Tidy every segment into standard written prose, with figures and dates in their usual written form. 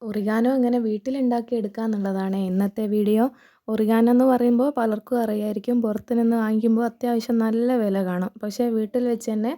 Oregano എങ്ങനെ വീട്ടിലുണ്ടാക്കി എടുക്കുക എന്നുള്ളതാണ് ഇന്നത്തെ വീഡിയോ. ഒറിഗാനോ എന്ന് പറയുമ്പോൾ പലർക്കും അറിയായിരിക്കും. പുറത്ത് നിന്ന് വാങ്ങിക്കുമ്പോൾ അത്യാവശ്യം നല്ല വില കാണും. പക്ഷേ വീട്ടിൽ വെച്ച് തന്നെ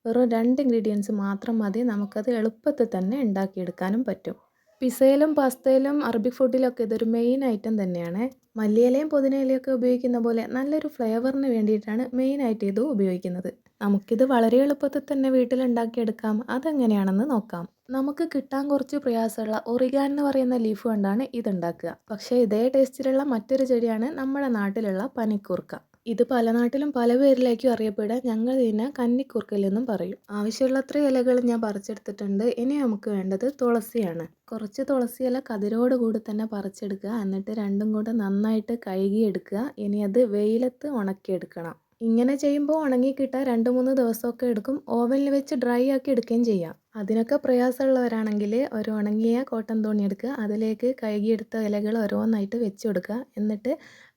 വെറും 2 ഇൻഗ്രീഡിയൻസ് മാത്രം മതി നമുക്കത് എളുപ്പത്തിൽ തന്നെ ഉണ്ടാക്കിയെടുക്കാനും പറ്റും. പിസയിലും പാസ്തയിലും അറബിക് ഫുഡിലൊക്കെ ഇതൊരു മെയിൻ ഐറ്റം തന്നെയാണ്. മല്ലിയിലയും പുതിനയിലയൊക്കെ ഉപയോഗിക്കുന്ന പോലെ നല്ലൊരു ഫ്ലേവറിന് വേണ്ടിയിട്ടാണ് മെയിനായിട്ട് ഇത് ഉപയോഗിക്കുന്നത്. നമുക്കിത് വളരെ എളുപ്പത്തിൽ തന്നെ വീട്ടിലുണ്ടാക്കിയെടുക്കാം. അതെങ്ങനെയാണെന്ന് നോക്കാം. നമുക്ക് കിട്ടാൻ കുറച്ച് പ്രയാസമുള്ള ഒറിഗാൻ എന്ന് പറയുന്ന ലീഫ് കൊണ്ടാണ് ഇതുണ്ടാക്കുക. പക്ഷേ ഇതേ ടേസ്റ്റിലുള്ള മറ്റൊരു ചെടിയാണ് നമ്മുടെ നാട്ടിലുള്ള പനിക്കൂർക്ക. ഇത് പല നാട്ടിലും പല പേരിലേക്കും അറിയപ്പെടുക. ഞങ്ങൾ ഇതിനെ കന്നിക്കൂർക്കൽ എന്നും പറയും. ആവശ്യമുള്ളത്ര ഇലകൾ ഞാൻ പറിച്ചെടുത്തിട്ടുണ്ട്. ഇനി നമുക്ക് വേണ്ടത് തുളസിയാണ്. കുറച്ച് തുളസി ഇല കതിരോട് കൂടി തന്നെ പറിച്ചെടുക്കുക. എന്നിട്ട് രണ്ടും കൂടെ നന്നായിട്ട് കഴുകിയെടുക്കുക. ഇനി അത് വെയിലത്ത് ഉണക്കിയെടുക്കണം. ഇങ്ങനെ ചെയ്യുമ്പോൾ ഉണങ്ങി കിട്ടാൻ 2-3 ദിവസമൊക്കെ എടുക്കും. ഓവനിൽ വെച്ച് ഡ്രൈ ആക്കി എടുക്കുകയും ചെയ്യാം. അതിനൊക്കെ പ്രയാസമുള്ളവരാണെങ്കിൽ ഒരു ഉണങ്ങിയ കോട്ടൺ തുണി എടുക്കുക. അതിലേക്ക് കഴുകിയെടുത്ത ഇലകൾ ഓരോന്നായിട്ട് വെച്ച് കൊടുക്കുക. എന്നിട്ട്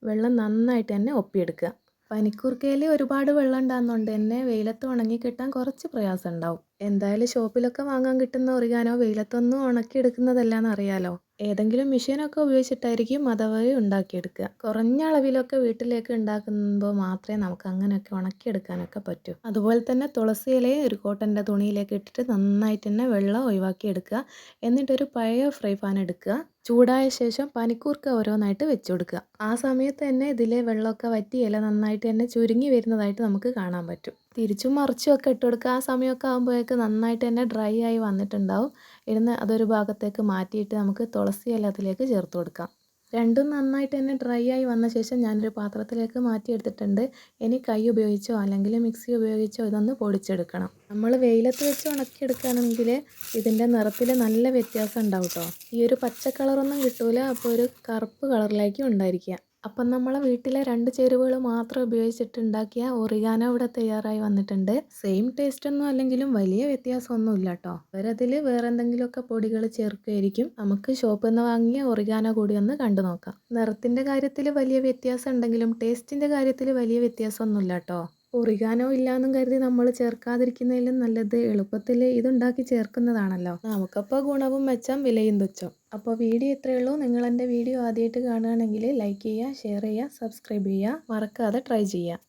വെള്ളം നന്നായിട്ട് തന്നെ ഒപ്പിയെടുക്കുക. പനിക്കൂർക്കയിൽ ഒരുപാട് വെള്ളം ഉണ്ടാകുന്നതുകൊണ്ട് തന്നെ വെയിലത്ത് ഉണങ്ങി കിട്ടാൻ കുറച്ച് പ്രയാസം ഉണ്ടാവും. എന്തായാലും ഷോപ്പിലൊക്കെ വാങ്ങാൻ കിട്ടുന്ന ഒറിഗാനോ വെയിലത്തൊന്നും ഉണക്കിയെടുക്കുന്നതല്ല എന്നറിയാലോ. ഏതെങ്കിലും മെഷീനൊക്കെ ഉപയോഗിച്ചിട്ടായിരിക്കും അഥവാ ഉണ്ടാക്കിയെടുക്കുക. കുറഞ്ഞ അളവിലൊക്കെ വീട്ടിലേക്ക് ഉണ്ടാക്കുമ്പോൾ മാത്രമേ നമുക്ക് അങ്ങനെയൊക്കെ ഉണക്കിയെടുക്കാനൊക്കെ പറ്റൂ. അതുപോലെ തന്നെ തുളസി ഇലയെ ഒരു കോട്ടൻ്റെ തുണിയിലേക്ക് ഇട്ടിട്ട് നന്നായിട്ട് തന്നെ വെള്ളം ഒഴിവാക്കിയെടുക്കുക. എന്നിട്ടൊരു പഴയ ഫ്രൈ പാൻ എടുക്കുക. ചൂടായ ശേഷം പനിക്കൂർക്ക ഓരോന്നായിട്ട് വെച്ച് കൊടുക്കുക. ആ സമയത്ത് തന്നെ ഇതിലെ വെള്ളമൊക്കെ വറ്റി ഇല നന്നായിട്ട് തന്നെ ചുരുങ്ങി വരുന്നതായിട്ട് നമുക്ക് കാണാൻ പറ്റും. തിരിച്ചും മറിച്ചും ഒക്കെ ഇട്ട് കൊടുക്കുക. ആ സമയമൊക്കെ ആകുമ്പോഴേക്ക് നന്നായിട്ട് തന്നെ ഡ്രൈ ആയി വന്നിട്ടുണ്ടാവും. ഇരുന്ന് അതൊരു ഭാഗത്തേക്ക് മാറ്റിയിട്ട് നമുക്ക് തുളസി ഇല അതിലേക്ക് ചേർത്ത് കൊടുക്കാം. രണ്ടും നന്നായിട്ട് തന്നെ ഡ്രൈ ആയി വന്ന ശേഷം ഞാനൊരു പാത്രത്തിലേക്ക് മാറ്റിയെടുത്തിട്ടുണ്ട്. ഇനി കൈ ഉപയോഗിച്ചോ അല്ലെങ്കിൽ മിക്സി ഉപയോഗിച്ചോ ഇതൊന്ന് പൊടിച്ചെടുക്കണം. നമ്മൾ വെയിലത്ത് വെച്ച് ഉണക്കിയെടുക്കുകയാണെങ്കിൽ ഇതിൻ്റെ നിറത്തിൽ നല്ല വ്യത്യാസം ഉണ്ടാവും കേട്ടോ. ഈ ഒരു പച്ച കളറൊന്നും കിട്ടൂല. അപ്പോൾ ഒരു കറുപ്പ് കളറിലേക്കും ഉണ്ടായിരിക്കുക. അപ്പം നമ്മളെ വീട്ടിലെ 2 ചേരുവകൾ മാത്രം ഉപയോഗിച്ചിട്ട് ഉണ്ടാക്കിയ ഒറിഗാനോ ഇവിടെ തയ്യാറായി വന്നിട്ടുണ്ട്. സെയിം ടേസ്റ്റ് ഒന്നും അല്ലെങ്കിലും വലിയ വ്യത്യാസമൊന്നും ഇല്ല കേട്ടോ. അവരതിൽ വേറെ എന്തെങ്കിലുമൊക്കെ പൊടികൾ ചേർക്കുമായിരിക്കും. നമുക്ക് ഷോപ്പിൽ നിന്ന് വാങ്ങിയ ഒറിഗാനോ കൂടി ഒന്ന് കണ്ടു നോക്കാം. നിറത്തിൻ്റെ കാര്യത്തിൽ വലിയ വ്യത്യാസം ഉണ്ടെങ്കിലും ടേസ്റ്റിൻ്റെ കാര്യത്തിൽ വലിയ വ്യത്യാസമൊന്നുമില്ല കേട്ടോ. ഒറിഗാനോ ഇല്ലാന്നും കരുതി നമ്മൾ ചേർക്കാതിരിക്കുന്നതിലും നല്ലത് എളുപ്പത്തിൽ ഇതുണ്ടാക്കി ചേർക്കുന്നതാണല്ലോ. നമുക്കപ്പോൾ ഗുണവും മെച്ചം വിലയും തുച്ഛം. അപ്പോൾ വീഡിയോ ഇത്രയേ ഉള്ളൂ. നിങ്ങൾ എൻ്റെ വീഡിയോ ആദ്യമായിട്ട് കാണുകയാണെങ്കിൽ ലൈക്ക് ചെയ്യുക, ഷെയർ ചെയ്യുക, സബ്സ്ക്രൈബ് ചെയ്യുക. മറക്കാതെ ട്രൈ ചെയ്യുക.